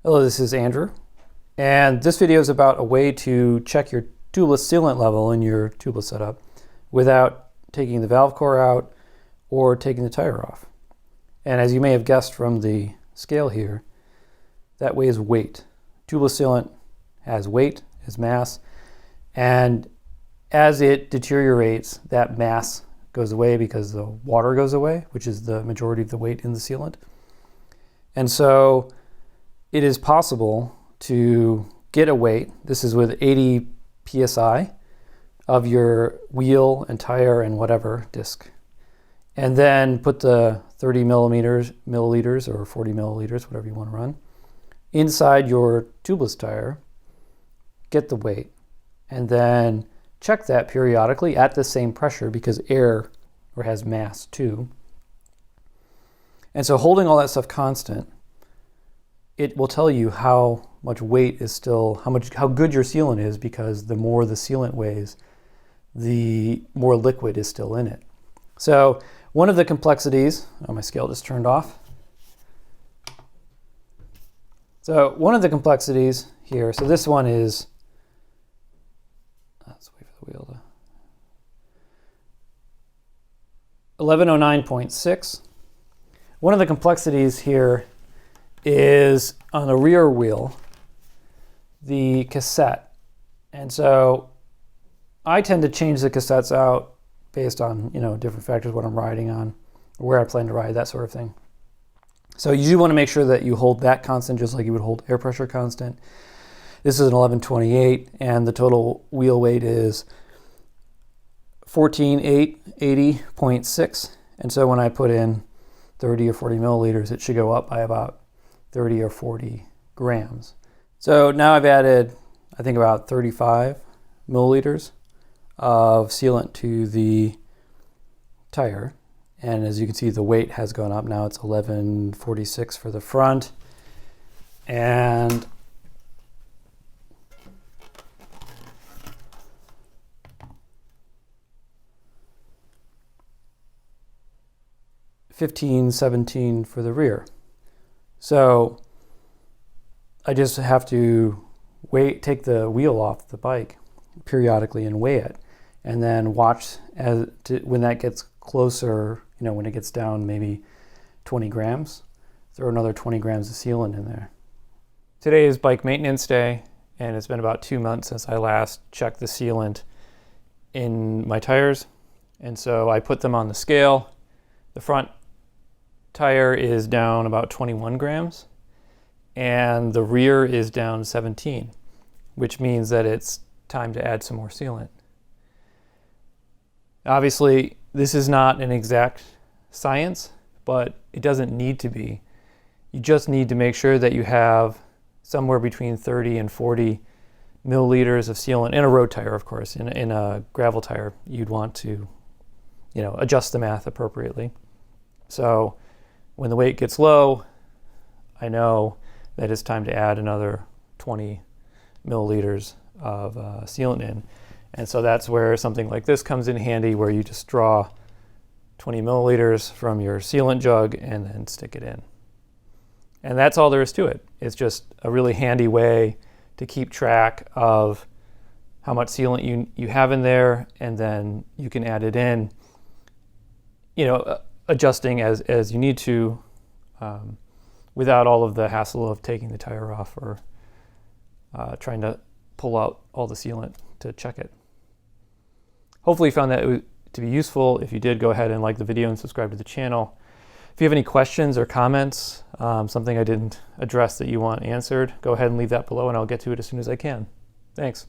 Hello, this is Andrew, and this video is about a way to check your tubeless sealant level in your tubeless setup without taking the valve core out or taking the tire off. And as you may have guessed from the scale here, that weighs weight. Tubeless sealant has weight, has mass, and as it deteriorates, that mass goes away because the water goes away, which is the majority of the weight in the sealant. And so it is possible to get a weight, this is with 80 psi, of your wheel and tire and whatever disc, and then put the 30 milliliters or 40 milliliters, whatever you want to run, inside your tubeless tire, get the weight, and then check that periodically at the same pressure because air has mass too. And so holding all that stuff constant, it will tell you how much weight is still, how good your sealant is, because the more the sealant weighs, the more liquid is still in it. So one of the complexities, oh, my scale just turned off. So one of the complexities here, so this one is, let's wait for the wheel to, 1109.6. One of the complexities here is on the rear wheel, the cassette. And so I tend to change the cassettes out based on, different factors, what I'm riding on, where I plan to ride, that sort of thing. So you do want to make sure that you hold that constant just like you would hold air pressure constant. This is an 1128 and the total wheel weight is 14,880.6. And so when I put in 30 or 40 milliliters, it should go up by about 30 or 40 grams. So now I've added, I think, about 35 milliliters of sealant to the tire. And as you can see, the weight has gone up. Now it's 1146 for the front. And $15.17 for the rear. So I just have to take the wheel off the bike periodically and weigh it, and then watch when that gets closer, when it gets down maybe 20 grams, throw another 20 grams of sealant in there. Today is bike maintenance day, and it's been about 2 months since I last checked the sealant in my tires. And so I put them on the scale. The front tire is down about 21 grams and the rear is down 17, which means that it's time to add some more sealant. Obviously, this is not an exact science, but it doesn't need to be. You just need to make sure that you have somewhere between 30 and 40 milliliters of sealant in a road tire, of course. In a gravel tire, you'd want to, adjust the math appropriately. So when the weight gets low, I know that it's time to add another 20 milliliters of sealant in. And so that's where something like this comes in handy, where you just draw 20 milliliters from your sealant jug and then stick it in. And that's all there is to it. It's just a really handy way to keep track of how much sealant you have in there, and then you can add it in, adjusting as you need to, without all of the hassle of taking the tire off or trying to pull out all the sealant to check it. Hopefully you found that to be useful. If you did, go ahead and like the video and subscribe to the channel. If you have any questions or comments, something I didn't address that you want answered, go ahead and leave that below and I'll get to it as soon as I can. Thanks.